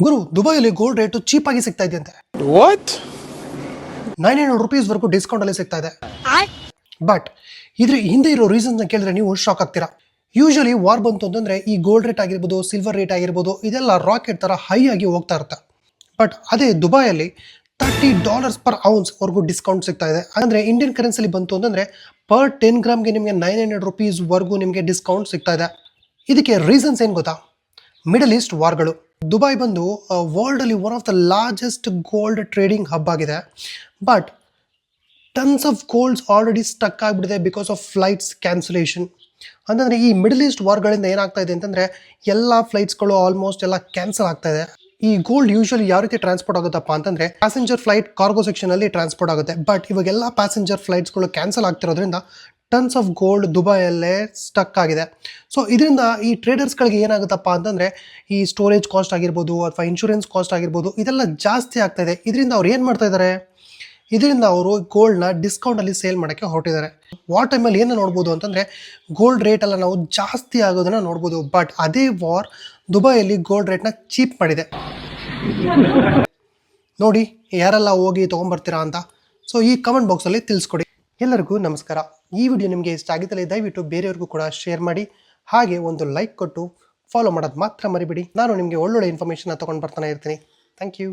ಗುರು, ದುಬೈಯಲ್ಲಿ gold rate cheap ಆಗಿ ಸಿಗ್ತಾ ಇದೆಯಂತೆ. ವಾಟ್? ₹900 ವರೆಗೂ ಡಿಸ್ಕೌಂಟ್ ಅಲ್ಲಿ ಸಿಗ್ತಾ ಇದೆ. ಬಟ್ ಇದ್ರ ಹಿಂದೆ ಇರೋ ರೀಸನ್ ಕೇಳಿದ್ರೆ ನೀವು ಶಾಕ್ ಆಗ್ತೀರಾ. ಯೂಶಲಿ ವಾರ್ ಬಂತು ಅಂತಂದ್ರೆ ಈ ಗೋಲ್ಡ್ ರೇಟ್ ಆಗಿರ್ಬೋದು, ಸಿಲ್ವರ್ ರೇಟ್ ಆಗಿರ್ಬೋದು, ಇದೆಲ್ಲ ರಾಕೆಟ್ ತರ ಹೈ ಆಗಿ ಹೋಗ್ತಾ ಇರುತ್ತೆ. ಬಟ್ ಅದೇ ದುಬೈಯಲ್ಲಿ $30 per ounce ವರೆಗೂ ಡಿಸ್ಕೌಂಟ್ ಸಿಗ್ತಾ ಇದೆ. ಅಂದ್ರೆ ಇಂಡಿಯನ್ ಕರೆನ್ಸಿಲಿ ಬಂತು ಅಂತಂದ್ರೆ ಪರ್ 10 ಗ್ರಾಮ್ಗೆ ನಿಮಗೆ ₹900 ವರೆಗೂ ನಿಮಗೆ ಡಿಸ್ಕೌಂಟ್ ಸಿಗ್ತಾ ಇದೆ. ಇದಕ್ಕೆ ರೀಸನ್ಸ್ ಏನು ಗೊತ್ತಾ? ಮಿಡಲ್ ಈಸ್ಟ್ ವಾರ್ಗಳು. ದುಬೈ ಬಂದು ವರ್ಲ್ಡ್ ಅಲ್ಲಿ one of the largest gold trading hub ಆಗಿದೆ. But tons of golds already stuck ಆಗಿಬಿಟ್ಟಿದೆ ಬಿಕಾಸ್ ಆಫ್ ಫ್ಲೈಟ್ಸ್ ಕ್ಯಾನ್ಸಲೇಷನ್. ಅಂತಂದರೆ ಈ ಮಿಡಲ್ ಈಸ್ಟ್ ವಾರ್ಗಳಿಂದ ಏನಾಗ್ತಾ ಇದೆ ಅಂತಂದರೆ ಎಲ್ಲ ಫ್ಲೈಟ್ಸ್ಗಳು ಆಲ್ಮೋಸ್ಟ್ ಎಲ್ಲ ಕ್ಯಾನ್ಸಲ್ ಆಗ್ತಾ ಇದೆ. ಈ ಗೋಲ್ಡ್ ಯೂಶಲಿ ಯಾವ ರೀತಿ ಟ್ರಾನ್ಸ್ಪೋರ್ಟ್ ಆಗುತ್ತಪ್ಪ ಅಂತಂದರೆ ಪ್ಯಾಸೆಂಜರ್ ಫ್ಲೈಟ್ ಕಾರ್ಗೋ ಸೆಕ್ಷನಲ್ಲಿ ಟ್ರಾನ್ಸ್ಪೋರ್ಟ್ ಆಗುತ್ತೆ. ಬಟ್ ಇವಾಗೆಲ್ಲ ಪ್ಯಾಸೆಂಜರ್ ಫ್ಲೈಟ್ಸ್ಗಳು ಕ್ಯಾನ್ಸಲ್ ಆಗ್ತಿರೋದ್ರಿಂದ ಟನ್ಸ್ ಆಫ್ ಗೋಲ್ಡ್ ದುಬೈಯಲ್ಲೇ ಸ್ಟಕ್ ಆಗಿದೆ. ಸೊ ಇದರಿಂದ ಈ ಟ್ರೇಡರ್ಸ್ಗಳಿಗೆ ಏನಾಗುತ್ತಪ್ಪ ಅಂತಂದರೆ ಈ ಸ್ಟೋರೇಜ್ ಕಾಸ್ಟ್ ಆಗಿರ್ಬೋದು ಅಥವಾ ಇನ್ಶೂರೆನ್ಸ್ ಕಾಸ್ಟ್ ಆಗಿರ್ಬೋದು ಇದೆಲ್ಲ ಜಾಸ್ತಿ ಆಗ್ತಾ ಇದೆ. ಇದರಿಂದ ಅವ್ರು ಏನು ಮಾಡ್ತಾ ಇದ್ದಾರೆ? ಇದರಿಂದ ಅವರು ಗೋಲ್ಡ್ನ ಡಿಸ್ಕೌಂಟಲ್ಲಿ ಸೇಲ್ ಮಾಡೋಕ್ಕೆ ಹೊರಟಿದ್ದಾರೆ. ವಾರ್ ಟೈಮಲ್ಲಿ ಏನು ನೋಡ್ಬೋದು ಅಂತಂದರೆ ಗೋಲ್ಡ್ ರೇಟ್ ಎಲ್ಲ ನಾವು ಜಾಸ್ತಿ ಆಗೋದನ್ನು ನೋಡ್ಬೋದು. ಬಟ್ ಅದೇ ವಾರ್ ದುಬೈಯಲ್ಲಿ ಗೋಲ್ಡ್ ರೇಟ್ನ ಚೀಪ್ ಮಾಡಿದೆ. ನೋಡಿ ಯಾರೆಲ್ಲ ಹೋಗಿ ತೊಗೊಂಬರ್ತೀರಾ ಅಂತ. ಸೊ ಈ ಕಮೆಂಟ್ ಬಾಕ್ಸಲ್ಲಿ ತಿಳಿಸ್ಕೊಡಿ. ಎಲ್ಲರಿಗೂ ನಮಸ್ಕಾರ. ಈ ವಿಡಿಯೋ ನಿಮಗೆ ಇಷ್ಟ ಆಗಿದ್ದಲ್ಲಿ ದಯವಿಟ್ಟು ಬೇರೆಯವ್ರಿಗೂ ಕೂಡ ಶೇರ್ ಮಾಡಿ, ಹಾಗೆ ಒಂದು ಲೈಕ್ ಕೊಟ್ಟು ಫಾಲೋ ಮಾಡೋದು ಮಾತ್ರ ಮರಿಬೇಡಿ. ನಾನು ನಿಮಗೆ ಒಳ್ಳೊಳ್ಳೆ ಇನ್ಫಾರ್ಮೇಷನ್ನ ತೊಗೊಂಡು ಬರ್ತಾನೆ ಇರ್ತೀನಿ. Thank you.